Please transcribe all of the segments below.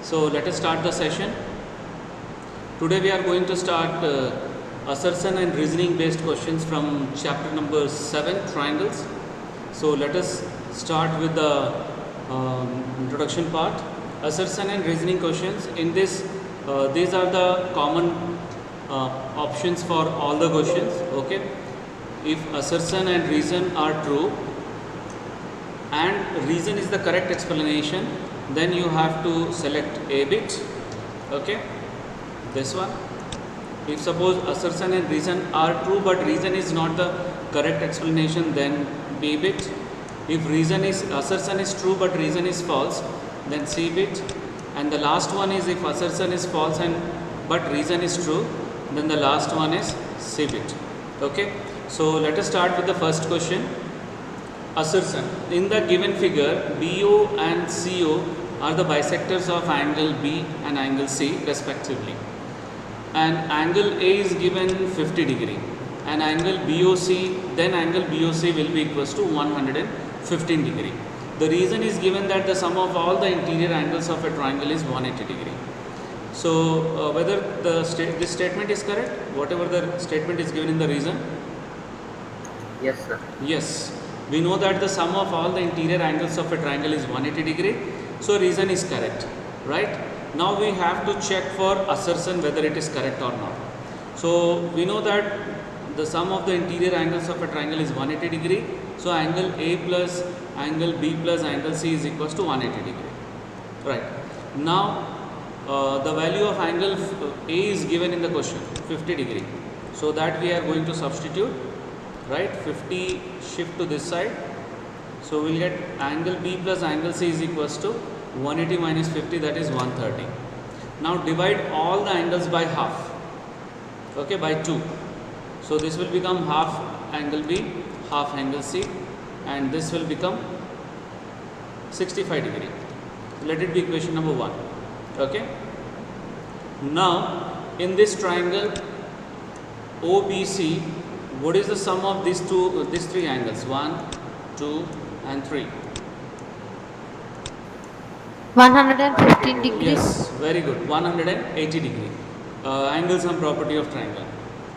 So let us start the session. Today we are going to start assertion and reasoning based questions from chapter number 7, triangles. So let us start with the introduction part. Assertion and reasoning questions. In this, these are the common options for all the questions. Okay, if assertion and reason are true and reason is the correct explanation, then you have to select A bit. Okay, this one. If suppose assertion and reason are true but reason is not the correct explanation, then B bit. If assertion is true but reason is false, then C bit. And the last one is if assertion is false but reason is true, then the last one is C bit. Okay, so let us start with the first question. Assertion. In the given figure, BO and CO are the bisectors of angle B and angle C respectively. And angle A is given 50 degree and angle BOC, then angle BOC will be equals to 115 degree. The reason is given that the sum of all the interior angles of a triangle is 180 degree. So whether this statement is correct, whatever the statement is given in the reason? Yes, sir. Yes. We know that the sum of all the interior angles of a triangle is 180 degree. So reason is correct, right? Now we have to check for assertion whether it is correct or not. So we know that the sum of the interior angles of a triangle is 180 degree. So angle A plus angle B plus angle C is equals to 180 degree. Right. Now the value of angle A is given in the question, 50 degree. So that we are going to substitute, right? 50 shift to this side. So we'll get angle B plus angle C is equals to 180 minus 50, that is 130. Now divide all the angles by half, okay, by 2. So this will become half angle B, half angle C, and this will become 65 degree. Let it be equation number 1. Okay. Now in this triangle OBC, what is the sum of these three angles? 1, 2 and 3. 115 degrees. Yes, very good. 180 degree. Angle sum property of triangle.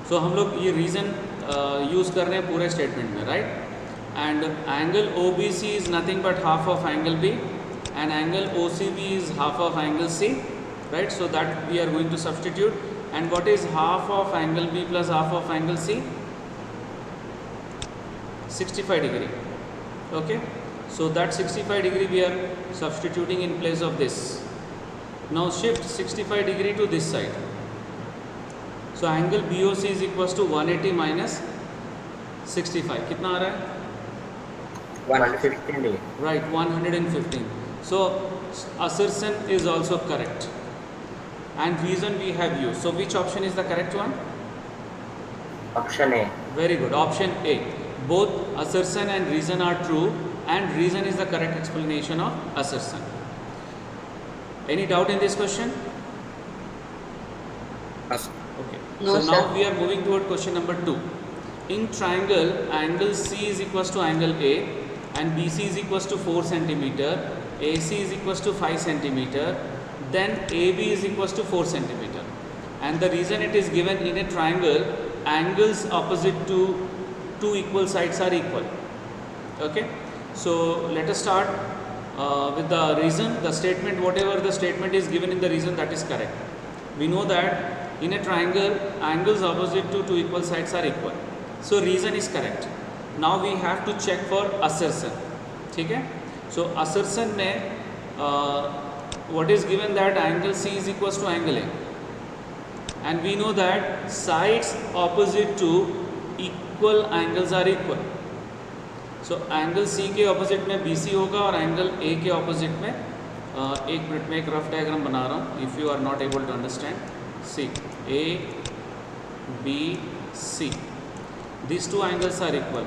So हम लोग ये reason use कर रहे हैं पूरे statement में, right? And angle O B C is nothing but half of angle B and angle O C B is half of angle C, right? So that we are going to substitute. And what is half of angle B plus half of angle C? 65 degree. Okay, so that 65 degree we are substituting in place of this. Now shift 65 degree to this side. So angle BOC is equals to 180 minus 65. कितना आ रहा है? 115 degree. Right, 115. So assertion is also correct and reason we have used. So which option is the correct one? Option A. Very good, option A. Both assertion and reason are true and reason is the correct explanation of assertion. Any doubt in this question? Yes. Okay. No, so now sir. we are moving toward question number 2. In triangle, angle C is equals to angle A and BC is equals to 4 centimeter, AC is equals to 5 centimeter, then AB is equals to 4 centimeter. And the reason it is given in a triangle, angles opposite to two equal sides are equal. Okay, so let us start with the reason. The statement, whatever the statement is given in the reason, that is correct. We know that in a triangle, angles opposite to two equal sides are equal. So reason is correct. Now we have to check for assertion. ठीक है? So assertion में what is given that angle C is equals to angle A, and we know that sides opposite to equal angles are equal. So angle C के opposite में BC होगा और angle A के opposite में एक minute में एक rough diagram बना रहा हूँ. If you are not able to understand, see A, B, C. These two angles are equal.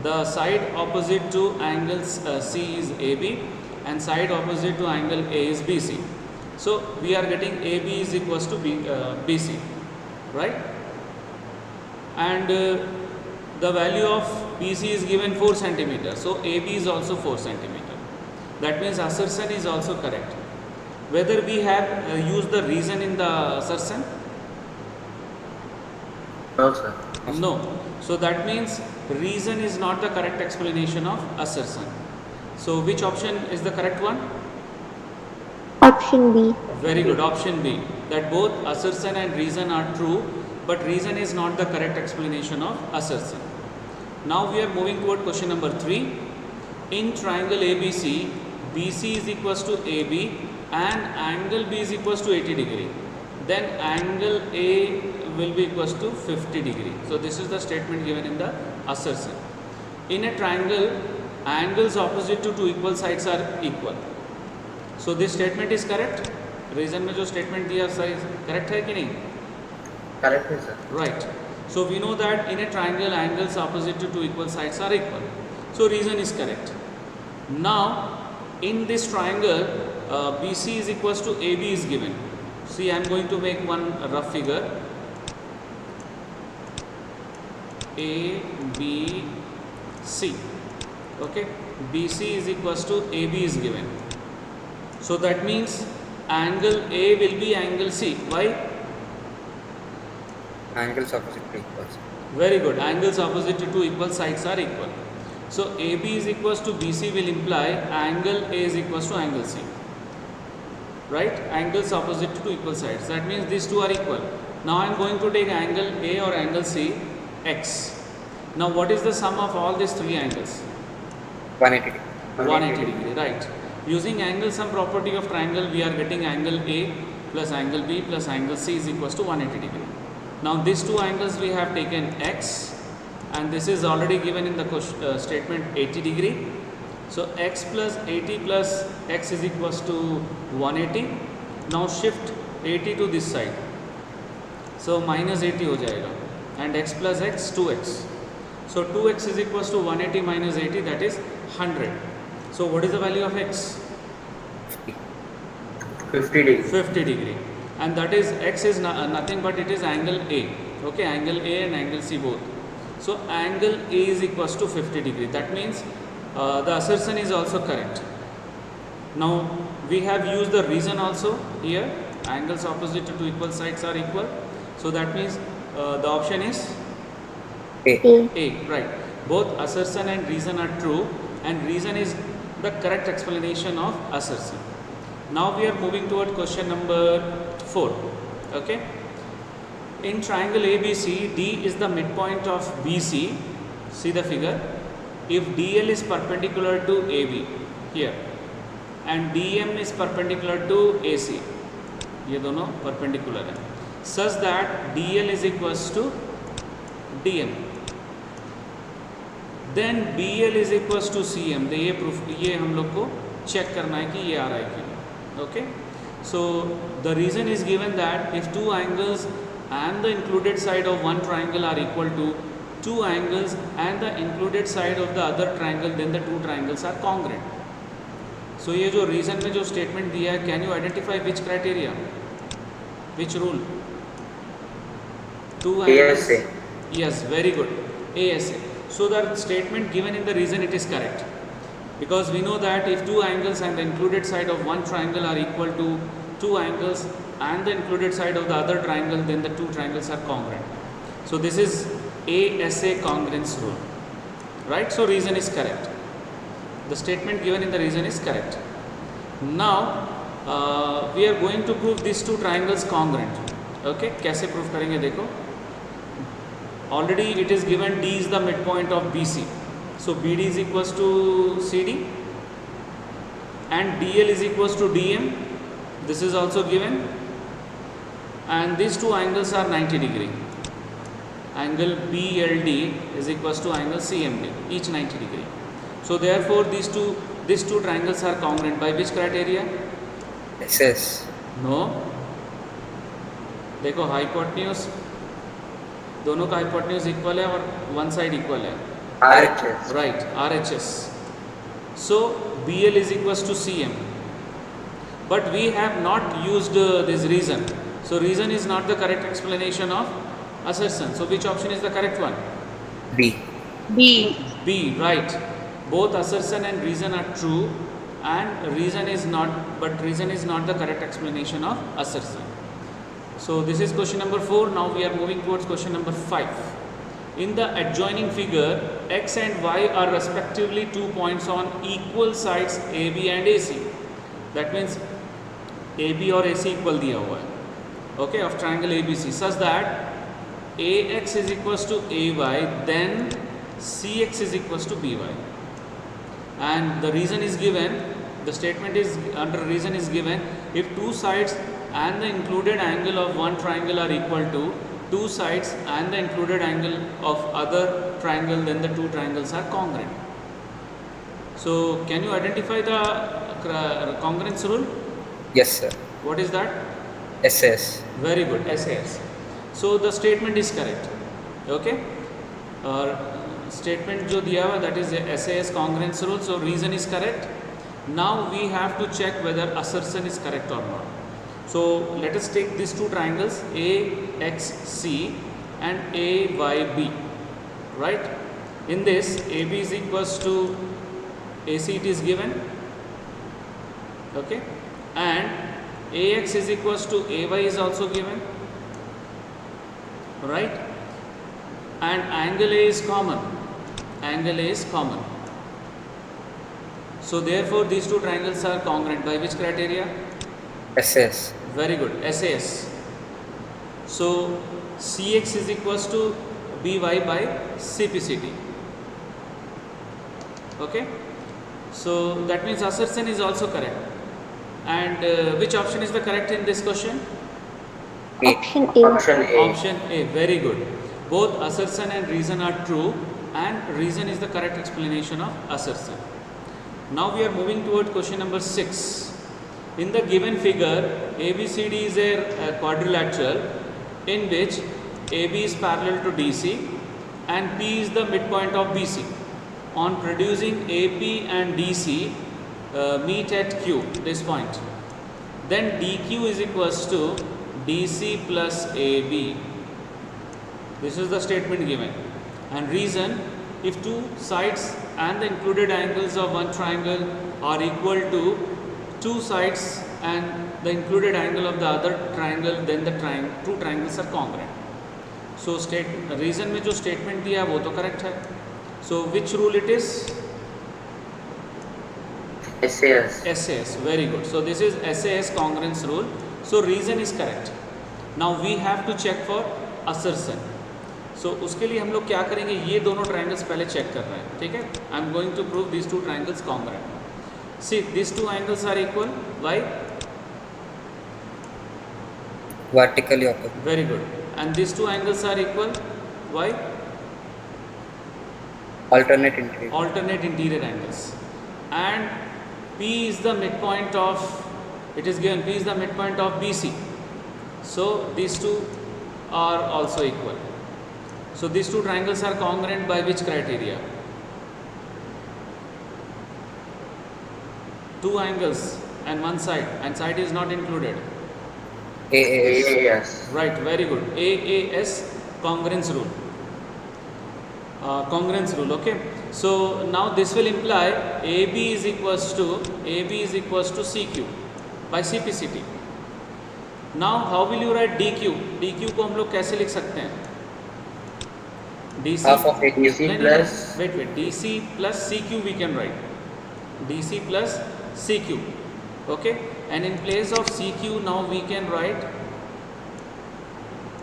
The side opposite to angle C is AB and side opposite to angle A is BC. So we are getting AB is equals to BC, right? And the value of BC is given 4 centimeter. So AB is also 4 centimeter. That means assertion is also correct. whether we have used the reason in the assertion? No, sir. No. So that means reason is not the correct explanation of assertion. So which option is the correct one? Option B. Very good, option B. That both assertion and reason are true, but reason is not the correct explanation of assertion. Now we are moving toward question number 3. In triangle ABC, BC is equals to AB and angle B is equals to 80 degree. Then angle A will be equals to 50 degree. So this is the statement given in the assertion. In a triangle, angles opposite to two equal sides are equal. So this statement is correct. Reason में जो statement दिया correct है कि नहीं? Correct, sir. Right. So we know that in a triangle, angles opposite to two equal sides are equal. So reason is correct. Now in this triangle, BC is equals to AB is given. See, I am going to make one rough figure. A, B, C. Okay. BC is equals to AB is given. So that means angle A will be angle C. Why? Angles opposite to equals. Very good. Angles opposite to two equal sides are equal. So AB is equals to BC will imply angle A is equals to angle C. Right? Angles opposite to two equal sides. That means these two are equal. Now I am going to take angle A or angle C, X. Now what is the sum of all these three angles? 180 degree. 180 degree, right. Using angle sum property of triangle, we are getting angle A plus angle B plus angle C is equals to 180 degree. Now these two angles we have taken X, and this is already given in the statement 80 degree. So X plus 80 plus X is equals to 180. Now shift 80 to this side. So minus 80 हो जाएगा, and X plus X 2X. So 2X is equals to 180 minus 80, that is 100. So what is the value of X? 50 degree. 50 degree. And that is X is nothing but it is angle A. Okay, angle A and angle C both. So angle A is equals to 50 degree. That means the assertion is also correct. Now we have used the reason also here. Angles opposite to two equal sides are equal. So that means the option is A. A, right. Both assertion and reason are true, and reason is the correct explanation of assertion. Now we are moving toward question number 4. Okay. In triangle ABC, D is the midpoint of BC. See the figure. If DL is perpendicular to AB here, and DM is perpendicular to AC, ये दोनों perpendicular है, such that DL is equals to DM. Then BL is equals to CM. ये proof ये हम लोग को check करना है कि ये आ रहा है क्यों. Okay. So the reason is given that if two angles and the included side of one triangle are equal to two angles and the included side of the other triangle, then the two triangles are congruent. So ये जो reason में जो statement दिया है, can you identify which criteria, which rule? Two angles. ASA. Yes, very good. ASA. So the statement given in the reason, it is correct, because we know that if two angles and the included side of one triangle are equal to two angles and the included side of the other triangle, then the two triangles are congruent. So this is ASA congruence rule, right? So reason is correct. The statement given in the reason is correct. Now we are going to prove these two triangles congruent. Okay, कैसे prove करेंगे देखो. Already it is given D is the midpoint of BC. So BD is equals to CD and DL is equals to DM. This is also given, and these two angles are 90 degree. Angle BLD is equals to angle CMD, each 90 degree. So therefore these two triangles are congruent by which criteria? SS. No. देखो hypotenuse, दोनों का hypotenuse equal है और one side equal है. RHS. Right, RHS. So BL is equals to CM. But we have not used this reason. So reason is not the correct explanation of assertion. So which option is the correct one? B. B. B, right. Both assertion and reason are true, and reason is not, but reason is not the correct explanation of assertion. So this is question number 4. Now we are moving towards question number 5. In the adjoining figure, x and y are respectively 2 points on equal sides AB and AC. That means AB और AC equal दिया हुआ है, okay, of triangle ABC, such that AX is equals to AY, then CX is equals to BY. And the reason is given, the statement is under reason is given, if two sides and the included angle of one triangle are equal to two sides and the included angle of other triangle, then the two triangles are congruent. So can you identify the congruence rule? Yes, sir. What is that? SAS. Very good, SAS. So the statement is correct, okay. Statement जो दिया हुआ, that is SAS congruence rule. So reason is correct. Now we have to check whether assertion is correct or not. So let us take these two triangles AXC and AYB, right? In this, AB is equals to AC, it is given, okay, and AX is equals to AY is also given, right? And angle A is common. Angle A is common. So therefore these two triangles are congruent. By which criteria? SAS. Very good, SAS. So CX is equals to BY by CPCT. Okay. So that means assertion is also correct. And which option is the correct in this question? A. Option A. Option A. Option A. Very good. Both assertion and reason are true, and reason is the correct explanation of assertion. Now we are moving toward question number 6. In the given figure, ABCD is a quadrilateral in which AB is parallel to DC and P is the midpoint of BC. On producing AP and DC meet at Q, this point, then DQ is equals to DC plus AB. This is the statement given. And reason, if two sides and the included angles of one triangle are equal to two sides and the included angle of the other triangle, then the two triangles are congruent. So reason में जो statement दिया है वो तो correct है. So which rule it is? SAS. SAS. Very good. So this is SAS congruence rule. So reason is correct. Now we have to check for assertion. So उसके लिए हम लोग क्या करेंगे, ये दोनों triangles पहले check कर रहे हैं, ठीक है. I am going to prove these two triangles congruent. See, these two angles are equal. Why? Vertically opposite. Very good. And these two angles are equal. Why? Alternate interior. Alternate interior angles. And P is the midpoint of, it is given P is the midpoint of BC. So these two are also equal. So these two triangles are congruent by which criteria? Two angles and one side, and side is not included. AAS. AAS. Right, very good. AAS congruence rule. Congruence rule, okay. So now this will imply AB is equals to CQ by CPCT. Now how will you write DQ? DQ को हम लोग कैसे लिख सकते हैं? DC Half of AQ. DC plus wait, DC plus CQ we can write. DC plus CQ, okay. And in place of CQ now we can write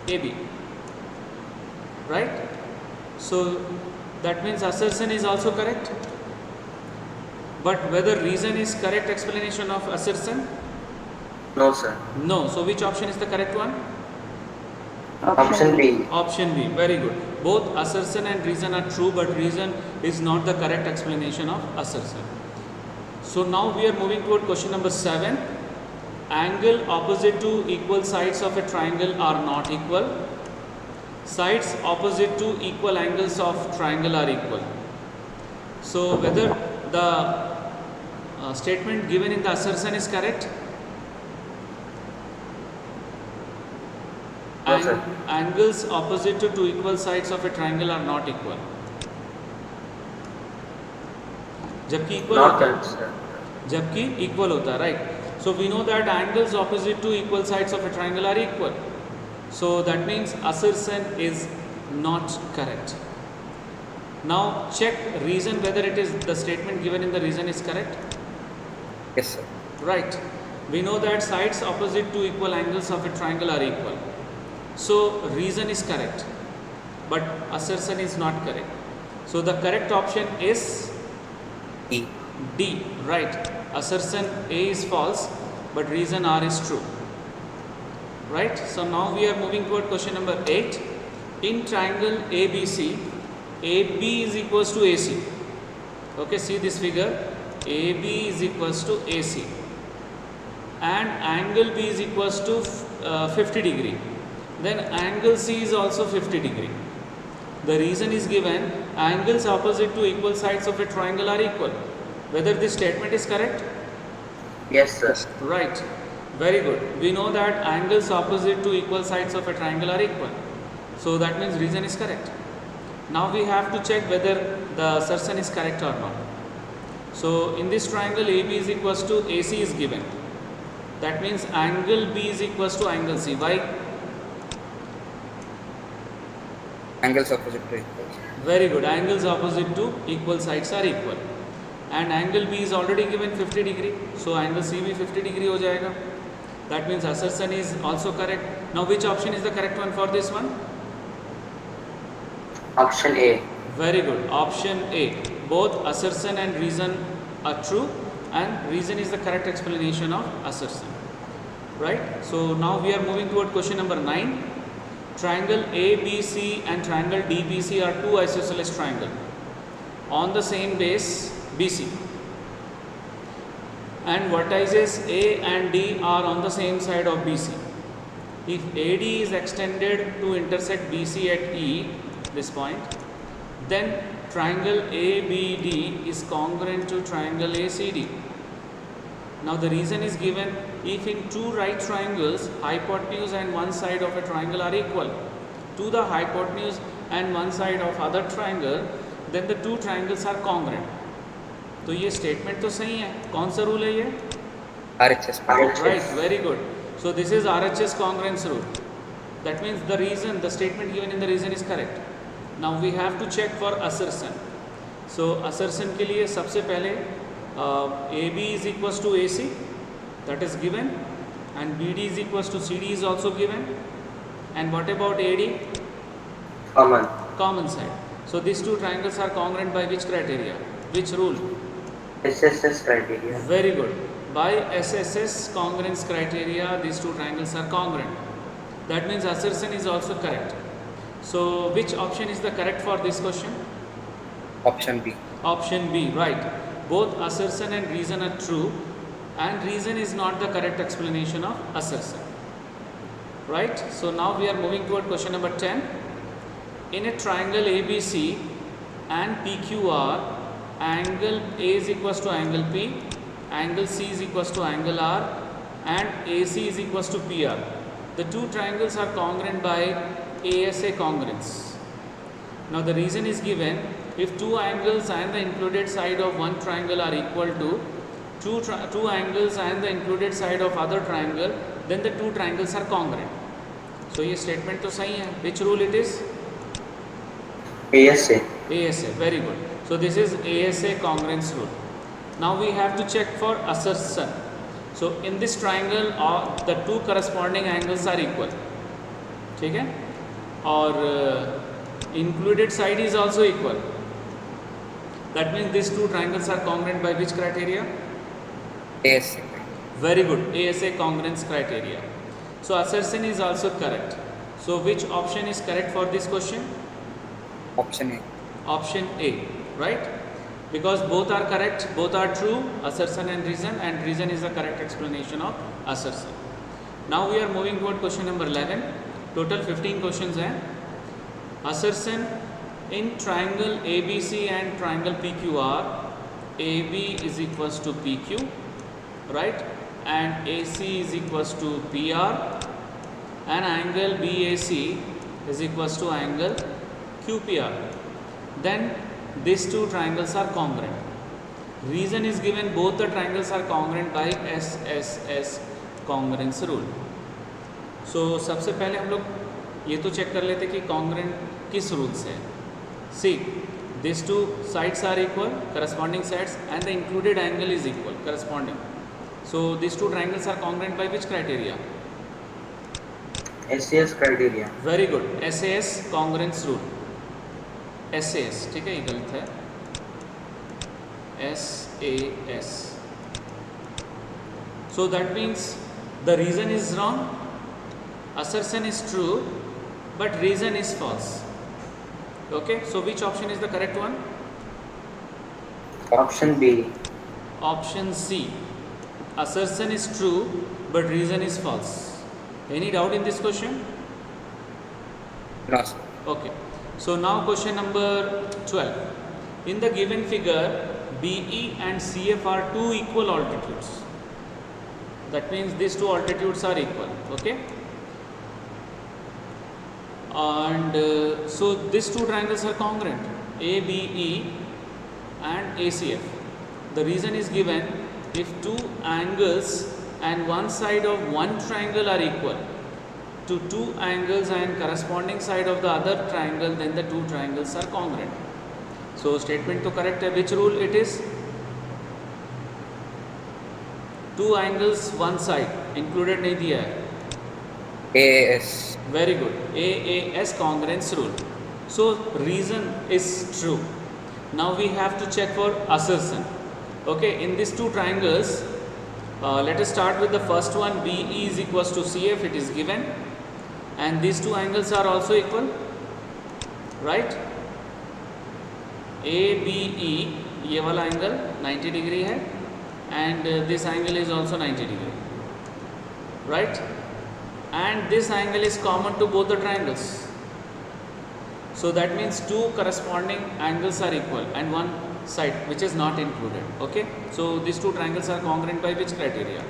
AB, right? So that means assertion is also correct. But whether reason is correct explanation of assertion? no sir. No. So which option is the correct one? Option B. Option B. Very good. Both assertion and reason are true, but reason is not the correct explanation of assertion. So now we are moving toward question number 7. Angle opposite to equal sides of a triangle are not equal. Sides opposite to equal angles of triangle are equal. So whether the statement given in the assertion is correct? No, sir. Angles opposite to two equal sides of a triangle are not equal. जबकि equal Not होता है. correct sir. जबकि equal होता है, right. So we know that angles opposite to equal sides of a triangle are equal. So that means assertion is not correct. Now check reason whether it is the statement given in the reason is correct. Yes, sir. Right. We know that sides opposite to equal angles of a triangle are equal. So reason is correct, but assertion is not correct. So the correct option is E. D. Right. Assertion A is false, but reason R is true. Right. So now we are moving toward question number 8. In triangle ABC, AB is equals to AC. Okay, see this figure. AB is equals to AC, and angle B is equals to 50 degree. Then angle C is also 50 degree. The reason is given, angles opposite to equal sides of a triangle are equal. Whether this statement is correct? Yes, sir. Right. Very good. We know that angles opposite to equal sides of a triangle are equal. So that means reason is correct. Now we have to check whether the assertion is correct or not. So in this triangle AB is equals to AC is given. That means angle B is equals to angle C. Why? Angles opposite to equal. Very good. Angles opposite to equal sides are equal. And angle B is already given 50 degree. So angle C भी 50 degree हो जाएगा. That means assertion is also correct. Now which option is the correct one for this one? Option A. Very good. Option A. Both assertion and reason are true, and reason is the correct explanation of assertion. Right? So now we are moving toward question number 9. Triangle ABC and triangle DBC are two isosceles triangles on the same base BC, and vertices A and D are on the same side of BC. If AD is extended to intersect BC at E, this point, then triangle ABD is congruent to triangle ACD. Now the reason is given, if in two right triangles hypotenuse and one side of a triangle are equal to the hypotenuse and one side of other triangle, then the two triangles are congruent. तो ये statement तो सही है. कौन सा rule है ये? RHS. Right, very good. So this is RHS congruence rule. That means the reason, the statement given in the reason is correct. Now we have to check for assertion. So assertion के लिए सबसे पहले AB is equals to AC, that is given, and BD is equals to CD is also given. And what about AD? Common. Common side. So these two triangles are congruent by which criteria? Which rule? SSS criteria. Very good. By SSS congruence criteria, these two triangles are congruent. That means assertion is also correct. So which option is the correct for this question? Option B. Option B, right. Both assertion and reason are true, and reason is not the correct explanation of assertion. Right? So now we are moving toward question number 10. In a triangle ABC and PQR, angle A is equals to angle P, angle C is equals to angle R, and AC is equals to PR. The two triangles are congruent by ASA congruence. Now the reason is given, if two angles and the included side of one triangle are equal to two angles and the included side of other triangle, then the two triangles are congruent. So ये statement तो सही है. Which rule it is? ASA. ASA, very good. So this is ASA congruence rule. Now we have to check for assertion. So in this triangle, the two corresponding angles are equal. ठीक है? और included side is also equal. That means these two triangles are congruent by which criteria? ASA. Very good. ASA congruence criteria. So assertion is also correct. So which option is correct for this question? Option A. Option A, right? Because both are correct, both are true, assertion and reason is the correct explanation of assertion. Now we are moving toward question number 11. Total 15 questions हैं. Assertion in triangle ABC and triangle PQR, AB is equals to PQ, right? And AC is equals to PR, and angle BAC is equals to angle QPR. Then these two triangles are congruent. Reason is given both the triangles are congruent by SSS congruence rule. So सबसे पहले हम लोग ये तो check कर लेते कि congruent किस रूल से है. See, these two sides are equal, corresponding sides, and the included angle is equal, corresponding. So these two triangles are congruent by which criteria? SAS criteria. Very good. SAS congruence rule. SAS, ठीक है, ये गलत है. SAS. So that means the reason is wrong, assertion is true, but reason is false. Okay, so which option is the correct one? Option B. Option C. Assertion is true, but reason is false. Any doubt in this question? No, sir. Okay. So now question number 12. In the given figure, BE and CF are two equal altitudes. That means these two altitudes are equal. Okay. And so these two triangles are congruent, ABE and ACF. The reason is given if two angles and one side of one triangle are equal to two angles and corresponding side of the other triangle, then the two triangles are congruent. So statement to correct है. Which rule it is? Two angles one side included नहीं दिया है. AAS. Very good. AAS congruence rule. So reason is true. Now we have to check for assertion. Okay, in these two triangles, let us start with the first one. BE is equals to CF. It is given, and these two angles are also equal, right? ABE ये वाला angle 90 degree है, and this angle is also 90 degree, right? And this angle is common to both the triangles. So that means two corresponding angles are equal and one side which is not included. Okay. So these two triangles are congruent by which criteria?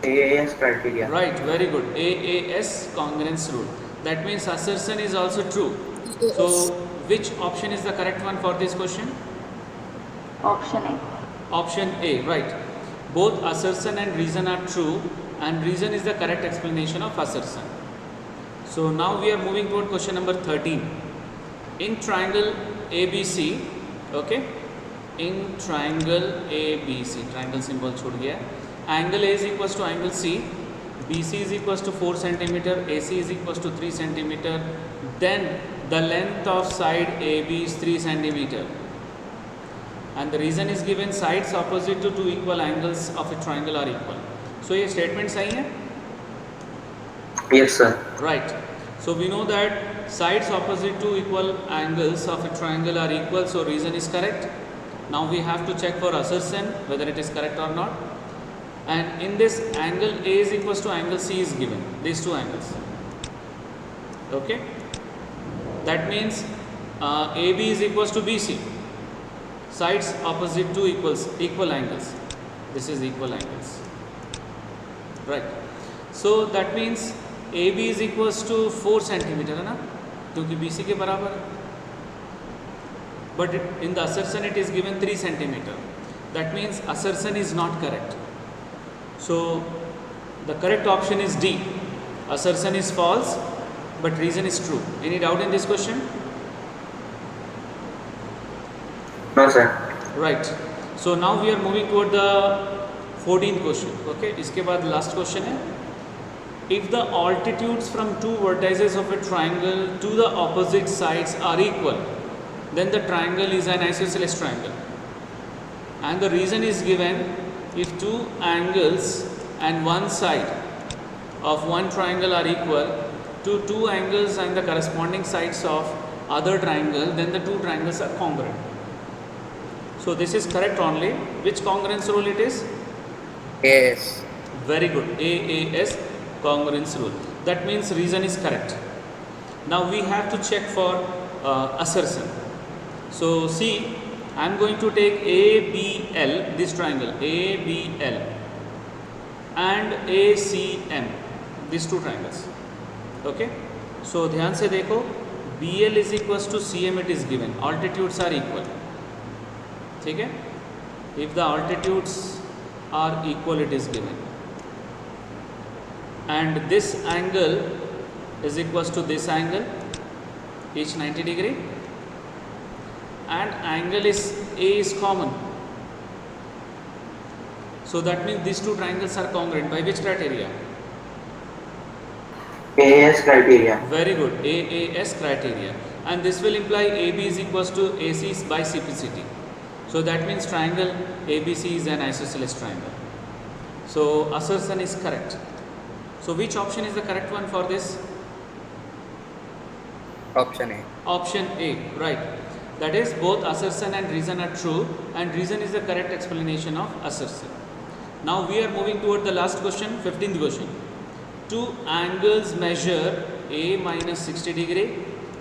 AAS criteria. Right. Very good. AAS congruence rule. That means assertion is also true. So which option is the correct one for this question? Option A. Option A. Right. Both assertion and reason are true, and reason is the correct explanation of assertion. So now we are moving toward question number 13. In triangle ABC, okay, in triangle ABC, triangle symbol छूट गया है. Angle A is equals to angle C, BC is equals to 4 centimeter, AC is equals to 3 centimeter. Then the length of side AB is 3 centimeter. And the reason is given sides opposite to two equal angles of a triangle are equal. So ये statement सही है? Yes, sir. Right. So we know that sides opposite to equal angles of a triangle are equal, so reason is correct. Now we have to check for assertion whether it is correct or not. And in this, angle A is equals to angle C is given, these two angles. Okay. That means AB is equals to BC. Sides opposite to equal angles. This is equal angles. Right. So that means AB is equals to 4 centimeter है ना, क्योंकि BC के बराबर है. But in the assertion it is given 3 centimeter. That means assertion is not correct. So the correct option is D. Assertion is false, but reason is true. Any doubt in this question? No, sir. Right. So now we are moving toward the 14th question. Okay. इसके बाद last question है. If the altitudes from two vertices of a triangle to the opposite sides are equal, then the triangle is an isosceles triangle. And the reason is given if two angles and one side of one triangle are equal to two angles and the corresponding sides of other triangle, then the two triangles are congruent. So this is correct only. Which congruence rule it is? AAS. Very good. AAS congruence rule. That means reason is correct. Now we have to check for assertion. So see, I am going to take ABL, this triangle ABL, and ACM, these two triangles. Okay. So ध्यान से देखो, BL is equals to CM, it is given. Altitudes are equal. ठीक है, if the altitudes are equal it is given, and this angle is equals to this angle, each 90 degree, and angle is A is common, so that means these two triangles are congruent by which criteria? AAS criteria. Very good, AAS criteria, and this will imply AB is equals to AC by CPCT, so that means triangle ABC is an isosceles triangle. So assertion is correct. So which option is the correct one for this? Option A. Option A, right. That is, both assertion and reason are true, and reason is the correct explanation of assertion. Now we are moving toward the last question, 15th question. Two angles measure A minus 60 degree,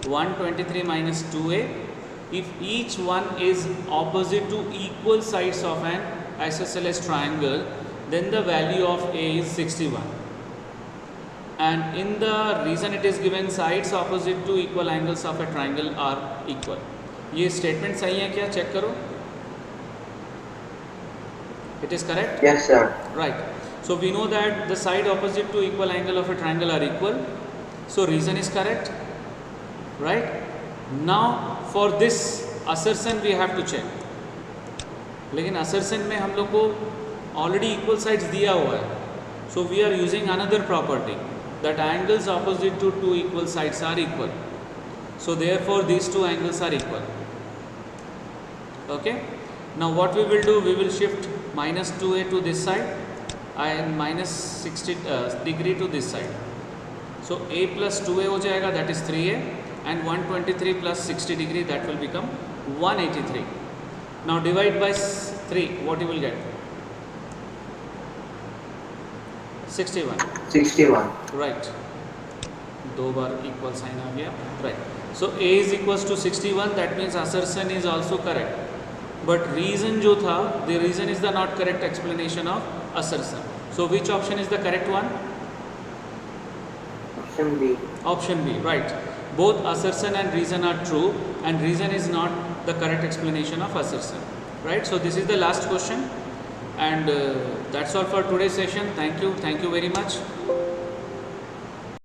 123 minus 2A. If each one is opposite to equal sides of an isosceles triangle, then the value of A is 61. And in the reason it is given sides opposite to equal angles of a triangle are equal. ये statement सही है क्या? Check करो. It is correct? Yes, sir. Right. So we know that the side opposite to equal angle of a triangle are equal. So reason is correct. Right? Now for this assertion we have to check. लेकिन assertion में हम लोग को already equal sides दिया हुआ है. So we are using another property, that angles opposite to two equal sides are equal. So therefore these two angles are equal. Okay. Now what we will do, we will shift minus 2A to this side and minus 60 degree to this side. So A plus 2A हो जाएगा, that is 3A, and 123 plus 60 degree, that will become 183. Now divide by 3, what you will get? 61. 61. Right. दो बार equal sign आ गया. Right. So A is equals to 61, that means assertion is also correct. But reason जो था, the reason is the not correct explanation of assertion. So which option is the correct one? Option B. Option B, right. Both assertion and reason are true, and reason is not the correct explanation of assertion. Right. So this is the last question, and that's all for today's session. Thank you very much.